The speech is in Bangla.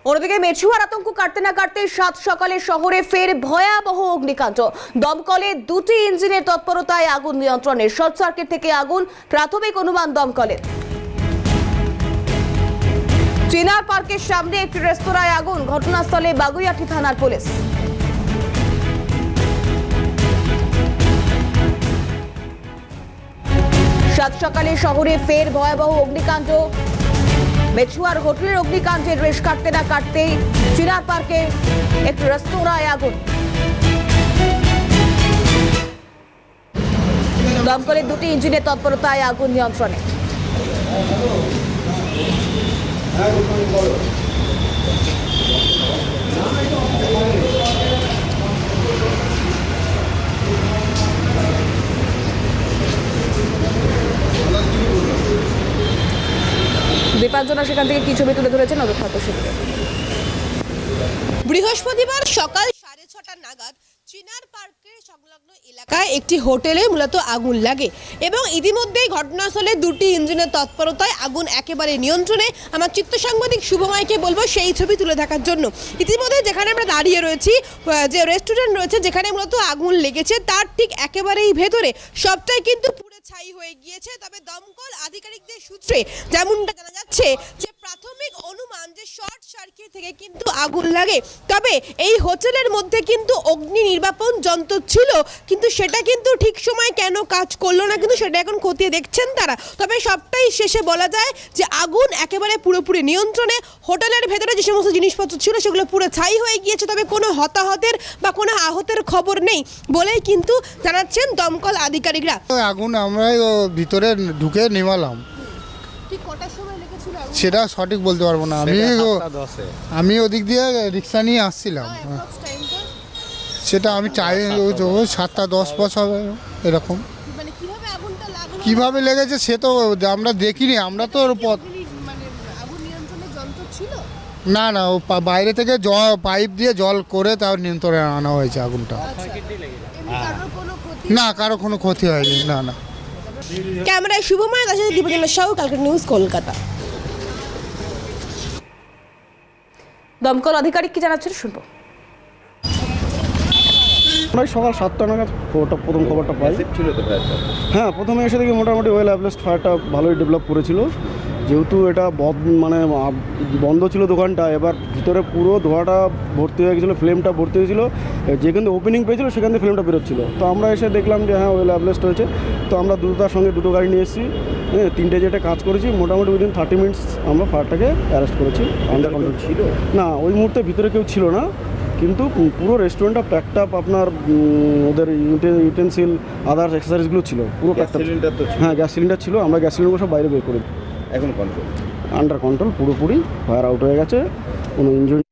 অন্যদিকে মেছুয়ার আতঙ্ক কাটতে না কাটতে সাত সকালে শহরে ফের ভয়াবহ অগ্নিকাণ্ড। দমকলে দুটি ইঞ্জিনের তৎপরতায় আগুন নিয়ন্ত্রণে। শর্ট সার্কিট থেকে আগুন, প্রাথমিক অনুমান দমকলের। চিনার পার্কের সামনে একটি রেস্তোরাঁয় আগুন, ঘটনাস্থলে বাগুইআটি থানার পুলিশ। সাত সকালে শহরে ফের ভয়াবহ অগ্নিকাণ্ড। মেছুয়ার হোটেলের অগ্নিকাণ্ডের রেশ কাটতে না কাটতেই চিনার পার্কে একটি রেস্তোরাঁয় আগুন। দমকলের দুটি ইঞ্জিনের তৎপরতায় আগুন নিয়ন্ত্রণে। দীপাঞ্জনা সেখান থেকে কি ছবি তুলে ধরেছেন নজর থাকবে সেদিকে। বৃহস্পতিবার সকাল 6:30 নাগাদ চিনার পার্কের সংলগ্ন এলাকায় একটি হোটেলে মূলত আগুন লাগে এবং ইতিমধ্যেই ঘটনাস্থলে দুটি ইঞ্জিনের তৎপরতায় আগুন একেবারে নিয়ন্ত্রণে। আমার চিত্র সাংবাদিক শুভময়কে বলবো সেই ছবি তুলে দেখার জন্য। ইতিমধ্যে যেখানে আমরা দাঁড়িয়ে রয়েছি, যে রেস্টুরেন্ট রয়েছে যেখানে মূলত আগুন লেগেছে তার ঠিক একেবারেই ভেতরে সবটাই কিন্তু পুড়ে ছাই হয়ে গিয়েছে। তবে দমকল আধিকারিকদের সূত্রে যেমনটা জানা যাচ্ছে যে প্রাথমিক অনুমান যে শর্ট সার্কিট থেকে কিন্তু আগুন লাগে। তবে এই হোটেলের মধ্যে কিন্তু অগ্নি নির্বাপন যন্ত্র ছিল, কিন্তু সেটা কিন্তু ঠিক সময় কেন কাজ করলো না কিন্তু সেটা এখন খতিয়ে দেখছেন তারা। তবে সবটাই শেষে বলা যায় যে আগুন একেবারে পুরোপুরি নিয়ন্ত্রণে। হোটেলের ভেতরে যে সমস্ত জিনিসপত্র ছিল সেগুলো পুরো ছাই হয়ে গিয়েছে। তবে কোনো হতাহতের বা কোনো আহতের খবর নেই বলেই কিন্তু জানাচ্ছেন দমকল আধিকারিকরা। আগুন আমরা ভিতরে ঢুকে নেমালাম, ঠিক কটার সময় লেগেছিল সেটা সঠিক বলতে পারবো না। আমি ওদিক দিয়ে রিক্সা নিয়ে আসছিলাম, সেটা আমি চাই 7:10 হবে এরকম। মানে কিভাবে আগুনটা লাগলো, কিভাবে লেগেছে সে তো আমরা দেখিনি, আমরা তো পথ মানে আগুন নিয়ন্ত্রণের যন্ত্র ছিল না না ও বাইরে থেকে জল পাইপ দিয়ে জল করে তার নিয়ন্ত্রণে আনা হয়েছে আগুনটা। না, কারো কোনো ক্ষতি হয়নি। না না। ক্যামেরায় শুভময় দাস, দীপাঞ্জনা সাহু, কালকাটা নিউজ, কলকাতা। দমকল আধিকারিক কি জানাচ্ছেন শুনবো। আমরা সকাল 7টা নাগাদ প্রথম খবরটা পাই। হ্যাঁ, প্রথমে এসে দেখি মোটামুটি ওয়েল অ্যাবলেস্ট ফায়ারটা ভালোই ডেভেলপ করেছিল। যেহেতু এটা বন্ধ ছিল দোকানটা, এবার ভিতরে পুরো ধোঁয়াটা ভর্তি হয়ে গেছিলো, ফ্লেমটা ভর্তি হয়েছিল। যেখান থেকে ওপেনিং পেয়েছিল সেখান থেকে ফ্লেমটা বেরোচ্ছিলো। তো আমরা এসে দেখলাম যে হ্যাঁ ওয়েল অ্যাবলেস্ট হয়েছে। তো আমরা দ্রুততার সঙ্গে দুটো গাড়ি নিয়ে এসেছি, 3টে জেটে কাজ করেছি। মোটামুটি উইদিন 30 মিনিটস আমরা ফায়ারটাকে অ্যারেস্ট করেছি, আন্ডার কন্ট্রোল ছিল। না, ওই মুহূর্তে ভিতরে কেউ ছিল না, কিন্তু পুরো রেস্টুরেন্টটা প্যাকড আপ। আপনার ওদের ইউটেন্সিল আদার্স অ্যাক্সেসরিজগুলো ছিল পুরো প্যাকড আপ। হ্যাঁ, গ্যাস সিলিন্ডার ছিল। আমরা গ্যাস সিলিন্ডার সব বাইরে বের করে, এখন কন্ট্রোল, আন্ডার কন্ট্রোল পুরোপুরি। ফায়ার আউট হয়ে গেছে, কোনো ইঞ্জুরি